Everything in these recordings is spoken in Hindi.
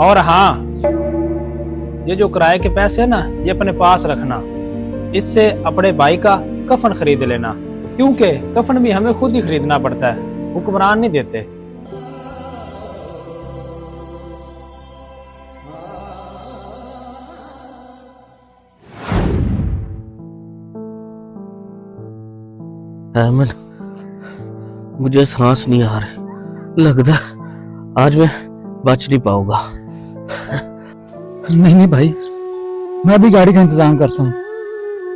और हाँ, ये जो किराए के पैसे है ना, ये अपने पास रखना। इससे अपने भाई का कफन खरीद लेना, क्योंकि कफन भी हमें खुद ही खरीदना पड़ता है, हुक्मरान नहीं देते। अहमद, मुझे सांस नहीं आ रही। लगता है आज मैं बच नहीं पाऊंगा। नहीं नहीं भाई, मैं अभी गाड़ी का इंतजाम करता हूँ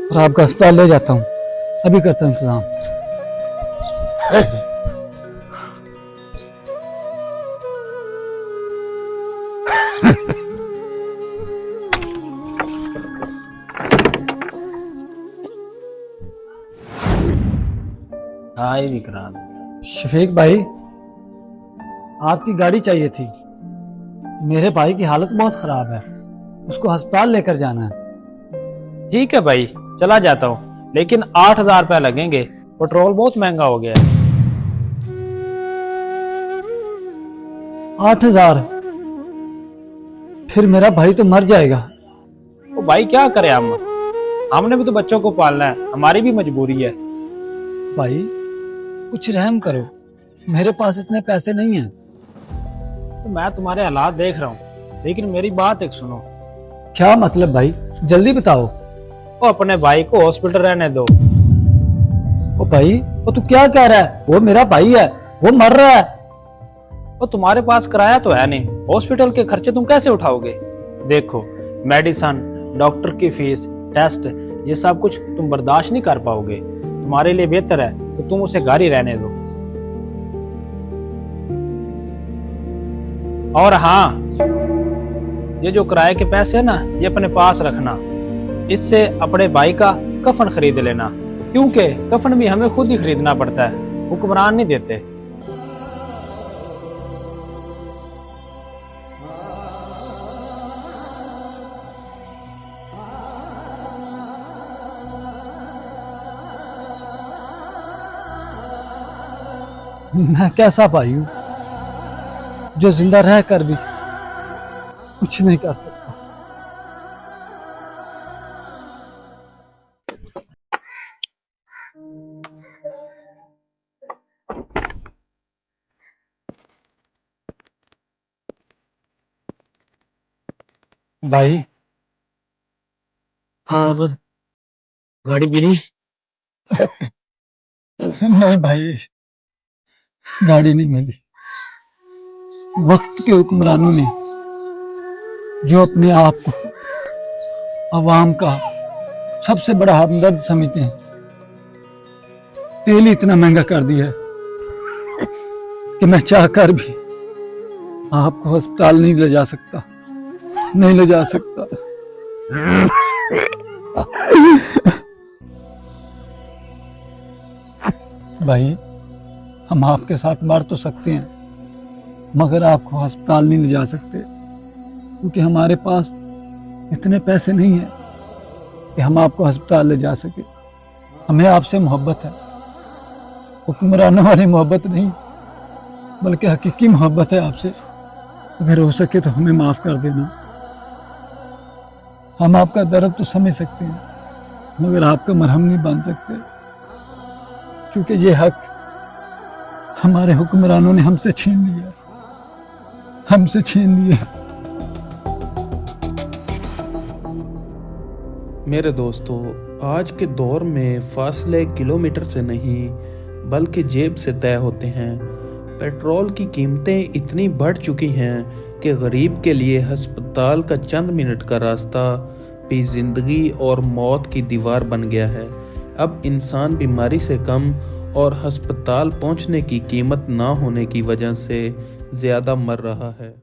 और आपका अस्पताल ले जाता हूँ। अभी करता हूँ इंतजाम। हाँ, ये भी करा दो। शफीक भाई, आपकी गाड़ी चाहिए थी। मेरे भाई की हालत बहुत खराब है, उसको अस्पताल लेकर जाना है। ठीक है भाई, चला जाता हूँ, लेकिन 8,000 रुपये लगेंगे। पेट्रोल बहुत महंगा हो गया है। 8,000? फिर मेरा भाई तो मर जाएगा। तो भाई क्या करें हमने भी तो बच्चों को पालना है, हमारी भी मजबूरी है। भाई कुछ रहम करो, मेरे पास इतने पैसे नहीं हैं। तो मैं तुम्हारे हालात देख रहा हूँ, लेकिन मेरी बात एक सुनो। क्या मतलब भाई, जल्दी बताओ। तो अपने भाई को हॉस्पिटल रहने दो। ओ भाई, वो तू क्या कह रहा है? वो मेरा भाई है, वो मर रहा है। तो तुम्हारे पास किराया तो है नहीं, हॉस्पिटल के खर्चे तुम कैसे उठाओगे? देखो, मेडिसन, डॉक्टर की फीस, टेस्ट, ये सब कुछ तुम बर्दाश्त नहीं कर पाओगे। तुम्हारे लिए बेहतर है कि तुम उसे घर ही रहने दो। और हाँ, ये जो किराए के पैसे है ना, ये अपने पास रखना। इससे अपने भाई का कफन खरीद लेना, क्योंकि कफन भी हमें खुद ही खरीदना पड़ता है, हुक्मरान नहीं देते। मैं कैसा भाई हूं जो जिंदा रह कर भी कुछ नहीं कर सकता। भाई, हाँ अहमद, गाड़ी मिली? नहीं भाई, गाड़ी नहीं मिली। वक्त के हुक्मरानों ने जो अपने आप को अवाम का सबसे बड़ा हमदर्द समझते हैं, तेल ही इतना महंगा कर दिया है कि मैं चाहकर भी आपको अस्पताल नहीं ले जा सकता, नहीं ले जा सकता। भाई, हम आपके साथ मर तो सकते हैं, मगर आपको अस्पताल नहीं ले जा सकते, क्योंकि हमारे पास इतने पैसे नहीं हैं कि हम आपको अस्पताल ले जा सके। हमें आपसे मोहब्बत है, हुक्मरानों वाली मोहब्बत नहीं, बल्कि हकीकी मोहब्बत है आपसे। अगर हो सके तो हमें माफ कर देना। हम आपका दर्द तो समझ सकते हैं, मगर आपका मरहम नहीं बन सकते, क्योंकि ये हक हमारे हुक्मरानों ने हमसे छीन लिया, हमसे छीन लिया। मेरे दोस्तों, आज के दौर में फासले किलोमीटर से नहीं बल्कि जेब से तय होते हैं। पेट्रोल की कीमतें इतनी बढ़ चुकी हैं कि गरीब के लिए अस्पताल का चंद मिनट का रास्ता भी जिंदगी और मौत की दीवार बन गया है। अब इंसान बीमारी से कम और अस्पताल पहुंचने की कीमत ना होने की वजह से ज़्यादा मर रहा है।